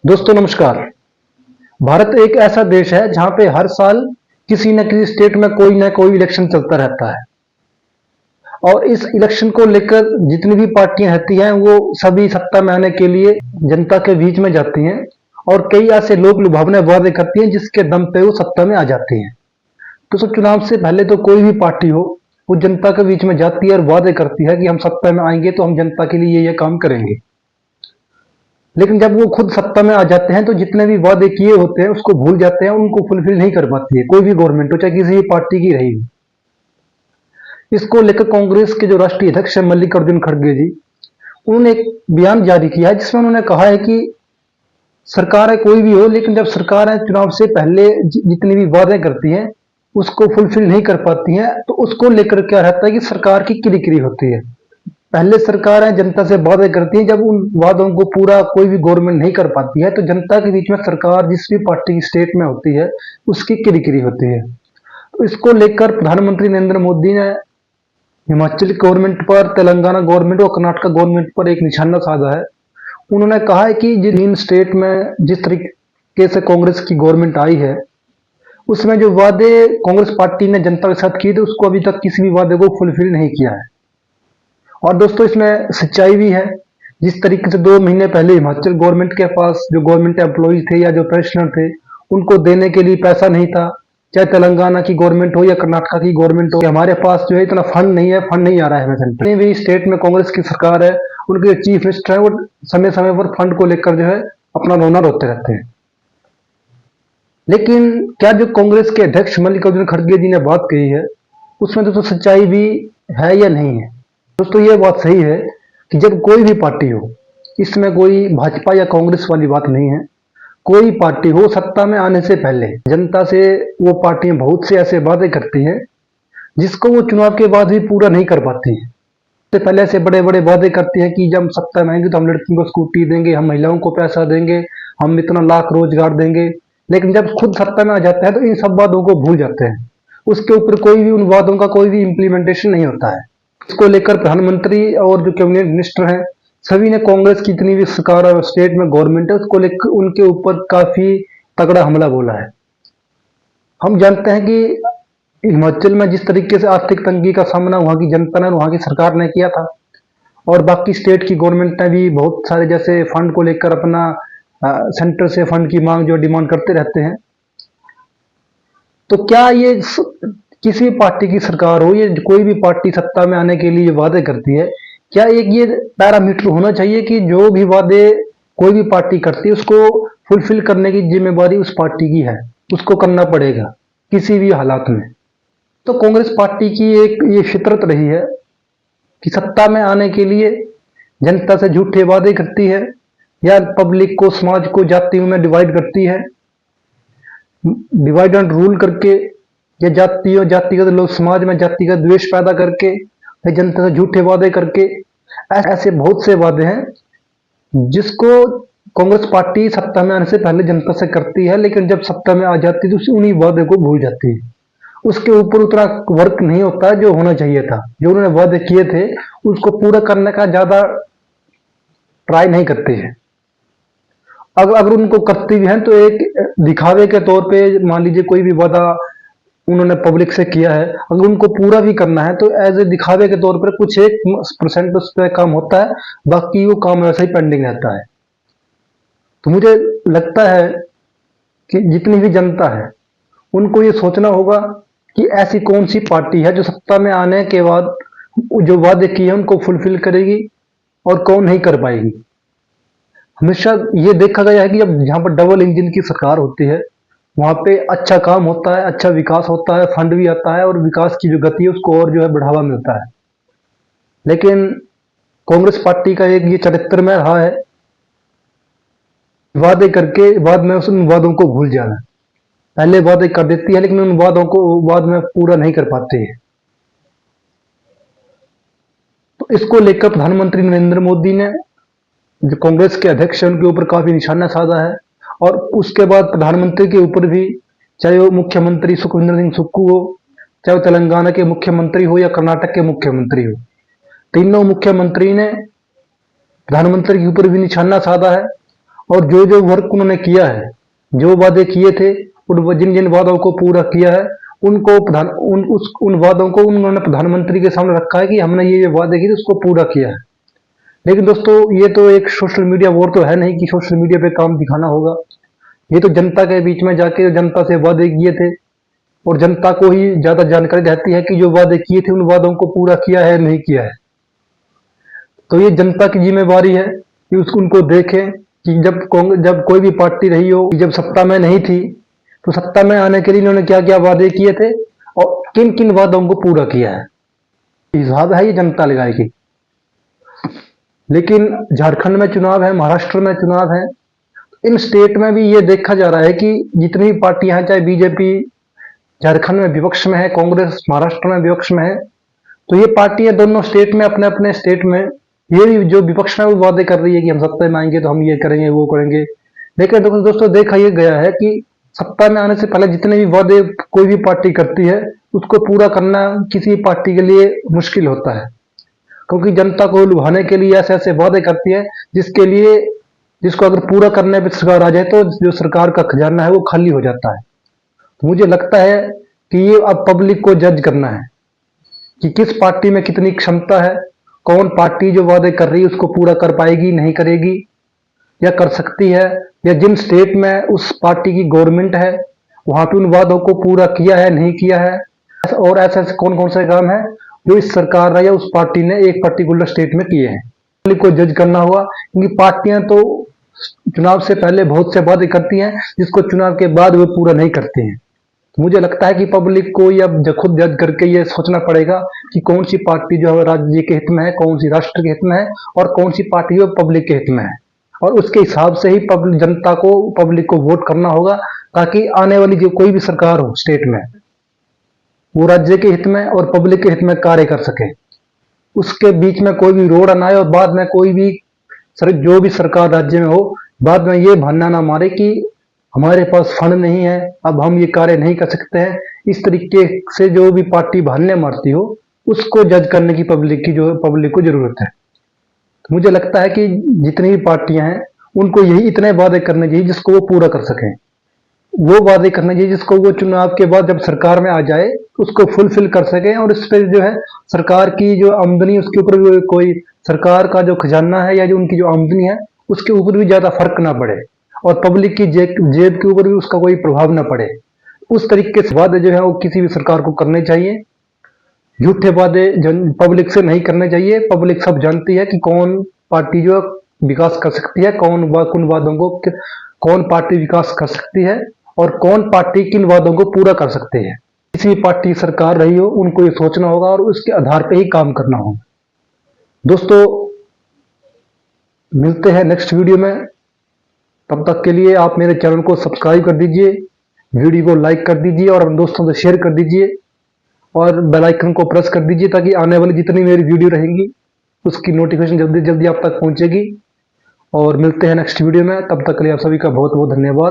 दोस्तों नमस्कार। भारत एक ऐसा देश है जहां पे हर साल किसी न किसी स्टेट में कोई ना कोई इलेक्शन चलता रहता है और इस इलेक्शन को लेकर जितनी भी पार्टियां रहती हैं वो सभी सत्ता में आने के लिए जनता के बीच में जाती हैं और कई ऐसे लोग लुभावने वादे करती हैं जिसके दम पे वो सत्ता में आ जाती हैं। तो सब चुनाव से पहले तो कोई भी पार्टी हो वो जनता के बीच में जाती है और वादे करती है कि हम सत्ता में आएंगे तो हम जनता के लिए ये काम करेंगे। लेकिन जब वो खुद सत्ता में आ जाते हैं तो जितने भी वादे किए होते हैं उसको भूल जाते हैं, उनको फुलफिल नहीं कर पाती है कोई भी गवर्नमेंट हो, चाहे किसी भी पार्टी की रहेगी। इसको लेकर कांग्रेस के जो राष्ट्रीय अध्यक्ष है मल्लिकार्जुन खड़गे जी, उन्होंने एक बयान जारी किया है जिसमें उन्होंने कहा है कि सरकार है कोई भी हो, लेकिन जब सरकार है चुनाव से पहले जितनी भी वादे करती है उसको फुलफिल नहीं कर पाती है तो उसको लेकर क्या रहता है कि सरकार की किरकिरी होती है। पहले सरकारें जनता से वादे करती हैं, जब उन वादों को पूरा कोई भी गवर्नमेंट नहीं कर पाती है तो जनता के बीच में सरकार जिस भी पार्टी की स्टेट में होती है उसकी किरकिरी होती है। तो इसको लेकर प्रधानमंत्री नरेंद्र मोदी ने हिमाचल गवर्नमेंट पर, तेलंगाना गवर्नमेंट और कर्नाटक गवर्नमेंट पर एक निशाना साधा है। उन्होंने कहा है कि जिन स्टेट में जिस तरीके से कांग्रेस की गवर्नमेंट आई है उसमें जो वादे कांग्रेस पार्टी ने जनता के साथ किए थे उसको अभी तक किसी भी वादे को फुलफिल नहीं किया है। और दोस्तों इसमें सच्चाई भी है। जिस तरीके से 2 महीने पहले हिमाचल गवर्नमेंट के पास जो गवर्नमेंट एम्प्लॉयज थे या जो पेंशनर थे उनको देने के लिए पैसा नहीं था, चाहे तेलंगाना की गवर्नमेंट हो या कर्नाटका की गवर्नमेंट हो, हमारे पास जो है इतना फंड नहीं है, फंड नहीं आ रहा है हमें सेंटर। जितने भी स्टेट में कांग्रेस की सरकार है उनके चीफ मिनिस्टर है वो समय समय पर फंड को लेकर जो है अपना रोना रोते रहते हैं। लेकिन क्या जो कांग्रेस के अध्यक्ष मल्लिकार्जुन खड़गे जी ने बात कही है उसमें दोस्तों सच्चाई भी है या नहीं है? दोस्तों ये बात सही है कि जब कोई भी पार्टी हो, इसमें कोई भाजपा या कांग्रेस वाली बात नहीं है, कोई पार्टी हो सत्ता में आने से पहले जनता से वो पार्टियां बहुत से ऐसे वादे करती हैं जिसको वो चुनाव के बाद भी पूरा नहीं कर पाती है। तो पहले से बड़े बड़े वादे करती हैं कि जब सत्ता में आएंगे तो हम लड़कियों को स्कूटी देंगे, हम महिलाओं को पैसा देंगे, हम इतना लाख रोजगार देंगे। लेकिन जब खुद सत्ता में आ जाते हैं तो इन सब वादों को भूल जाते हैं, उसके ऊपर कोई भी उन वादों का कोई भी इम्प्लीमेंटेशन नहीं होता है। इसको लेकर प्रधानमंत्री और जो कैबिनेट मिनिस्टर हैं सभी ने कांग्रेस की जितनी भी सरकार और स्टेट में गवर्नमेंट है उसको लेकर उनके ऊपर काफी तगड़ा हमला बोला है। हम जानते हैं कि हिमाचल में जिस तरीके से आर्थिक तंगी का सामना वहां की जनता ने, वहां की सरकार ने किया था और बाकी स्टेट की गवर्नमेंट ने भी बहुत सारे जैसे फंड को लेकर अपना सेंटर से फंड की मांग जो डिमांड करते रहते हैं। तो क्या ये किसी पार्टी की सरकार हो, ये कोई भी पार्टी सत्ता में आने के लिए वादे करती है, क्या एक ये पैरामीटर होना चाहिए कि जो भी वादे कोई भी पार्टी करती है उसको फुलफिल करने की जिम्मेवारी उस पार्टी की है, उसको करना पड़ेगा किसी भी हालात में? तो कांग्रेस पार्टी की एक ये फितरत रही है कि सत्ता में आने के लिए जनता से झूठे वादे करती है या पब्लिक को, समाज को जातियों में डिवाइड करती है, डिवाइड एंड रूल करके या जातिगत लोग समाज में जातिगत द्वेष पैदा करके या जनता से झूठे वादे करके। ऐसे बहुत से वादे हैं जिसको कांग्रेस पार्टी सत्ता में आने से पहले जनता से करती है, लेकिन जब सत्ता में आ जाती है तो उन्हीं वादे को भूल जाती है। उसके ऊपर उतना वर्क नहीं होता जो होना चाहिए था, जो उन्होंने वादे किए थे उसको पूरा करने का ज्यादा ट्राई नहीं करते हैं। अगर उनको करती भी हैं तो एक दिखावे के तौर पे, मान लीजिए कोई भी वादा उन्होंने पब्लिक से किया है, अगर उनको पूरा भी करना है तो एज ए दिखावे के तौर पर कुछ 1% उस पर काम होता है, बाकी वो काम वैसे ही पेंडिंग रहता है। तो मुझे लगता है कि जितनी भी जनता है उनको ये सोचना होगा कि ऐसी कौन सी पार्टी है जो सत्ता में आने के बाद जो वादे किए हैं उनको फुलफिल करेगी और कौन नहीं कर पाएगी। हमेशा ये देखा गया है कि जब जहां पर डबल इंजन की सरकार होती है वहां पे अच्छा काम होता है, अच्छा विकास होता है, फंड भी आता है और विकास की जो गति है उसको और जो है बढ़ावा मिलता है। लेकिन कांग्रेस पार्टी का एक ये चरित्र में रहा है वादे करके बाद में उन वादों को भूल जाना। पहले वादे कर देती है लेकिन उन वादों को बाद में पूरा नहीं कर पाते हैं। तो इसको लेकर प्रधानमंत्री नरेंद्र मोदी ने, जो कांग्रेस के अध्यक्ष है, उनके ऊपर काफी निशाना साधा है और उसके बाद प्रधानमंत्री के ऊपर भी, चाहे वो मुख्यमंत्री सुखविंदर सिंह सुक्खू हो, चाहे वो तेलंगाना के मुख्यमंत्री हो या कर्नाटक के मुख्यमंत्री हो, तीनों मुख्यमंत्री ने प्रधानमंत्री के ऊपर भी निशाना साधा है और जो जो वर्क उन्होंने किया है, जो वादे किए थे, जिन जिन वादों को पूरा किया है, उन वादों को उन्होंने प्रधानमंत्री के सामने रखा है कि हमने ये वादे किए थे, उसको पूरा किया है। लेकिन दोस्तों, ये तो एक सोशल मीडिया वॉर तो है नहीं कि सोशल मीडिया पे काम दिखाना होगा। ये तो जनता के बीच में जाके जनता से वादे किए थे, और जनता को ही ज्यादा जानकारी रहती है कि जो वादे किए थे उन वादों को पूरा किया है नहीं किया है। तो ये जनता की जिम्मेवारी है कि उनको देखें कि जब कोई भी पार्टी रही हो, जब सत्ता में नहीं थी, तो सत्ता में आने के लिए इन्होंने क्या क्या वादे किए थे और किन किन वादों को पूरा किया है। हिसाब है ये जनता लगाएगी। लेकिन झारखंड में चुनाव है, महाराष्ट्र में चुनाव है, इन स्टेट में भी ये देखा जा रहा है कि जितनी भी पार्टियां हैं, चाहे बीजेपी झारखंड में विपक्ष में है, कांग्रेस महाराष्ट्र में विपक्ष में है, तो ये पार्टियां दोनों स्टेट में अपने अपने स्टेट में ये भी जो विपक्ष में वो वादे कर रही है कि हम सत्ता में आएंगे तो हम ये करेंगे वो करेंगे। लेकिन दोस्तों देखा ये गया है कि सत्ता में आने से पहले जितने भी वादे कोई भी पार्टी करती है, उसको पूरा करना किसी पार्टी के लिए मुश्किल होता है, क्योंकि जनता को लुभाने के लिए ऐसे ऐसे वादे करती है जिसको अगर पूरा करने पर सरकार आ जाए तो जो सरकार का खजाना है वो खाली हो जाता है। तो मुझे लगता है कि ये अब पब्लिक को जज करना है कि किस पार्टी में कितनी क्षमता है, कौन पार्टी जो वादे कर रही है उसको पूरा कर पाएगी नहीं करेगी, या कर सकती है, या जिन स्टेट में उस पार्टी की गवर्नमेंट है वहां पे उन वादों को पूरा किया है नहीं किया है, और ऐसे ऐसे कौन कौन से काम है जो इस सरकार ने या उस पार्टी ने एक पर्टिकुलर स्टेट में किए हैं। पब्लिक को जज करना होगा, क्योंकि पार्टियां तो चुनाव से पहले बहुत से वादे करती हैं जिसको चुनाव के बाद वो पूरा नहीं करते हैं। मुझे लगता है कि पब्लिक को ये अब खुद जज करके ये सोचना पड़ेगा कि कौन सी पार्टी जो है राज्य के हित में है, कौन सी राष्ट्र के हित में है, और कौन सी पार्टी जो पब्लिक के हित में है, और उसके हिसाब से ही जनता को पब्लिक को वोट करना होगा, ताकि आने वाली जो कोई भी सरकार हो स्टेट में वो राज्य के हित में और पब्लिक के हित में कार्य कर सके। उसके बीच में कोई भी रोड ना आए और बाद में कोई भी जो भी सरकार राज्य में हो, बाद में ये बहाना ना मारे कि हमारे पास फंड नहीं है, अब हम ये कार्य नहीं कर सकते हैं। इस तरीके से जो भी पार्टी बहाने मारती हो, उसको जज करने की पब्लिक को जरूरत है। तो मुझे लगता है कि जितनी भी पार्टियां हैं उनको यही इतने वादे करने चाहिए जिसको वो पूरा कर सकें। वो वादे करने चाहिए जिसको वो चुनाव के बाद जब सरकार में आ जाए उसको फुलफिल कर सके, और इस पर जो है सरकार की जो आमदनी उसके ऊपर भी कोई सरकार का जो खजाना है या जो उनकी जो आमदनी है उसके ऊपर भी ज्यादा फर्क ना पड़े, और पब्लिक की जेब के ऊपर भी उसका कोई प्रभाव ना पड़े। उस तरीके से वादे जो है वो किसी भी सरकार को करने चाहिए। झूठे वादे पब्लिक से नहीं करने चाहिए। पब्लिक सब जानती है कि कौन पार्टी जो विकास कर सकती है, कौन वादों को कौन पार्टी विकास कर सकती है, और कौन पार्टी किन वादों को पूरा कर सकती है। किसी भी पार्टी सरकार रही हो उनको ये सोचना होगा और उसके आधार पर ही काम करना होगा। दोस्तों, मिलते हैं नेक्स्ट वीडियो में। तब तक के लिए आप मेरे चैनल को सब्सक्राइब कर दीजिए, वीडियो को लाइक कर दीजिए और अपने दोस्तों से शेयर कर दीजिए, और बेल आइकन को प्रेस कर दीजिए ताकि आने वाली जितनी मेरी वीडियो रहेंगी उसकी नोटिफिकेशन जल्दी जल्दी आप तक पहुंचेगी। और मिलते हैं नेक्स्ट वीडियो में। तब तक के लिए आप सभी का बहुत बहुत धन्यवाद।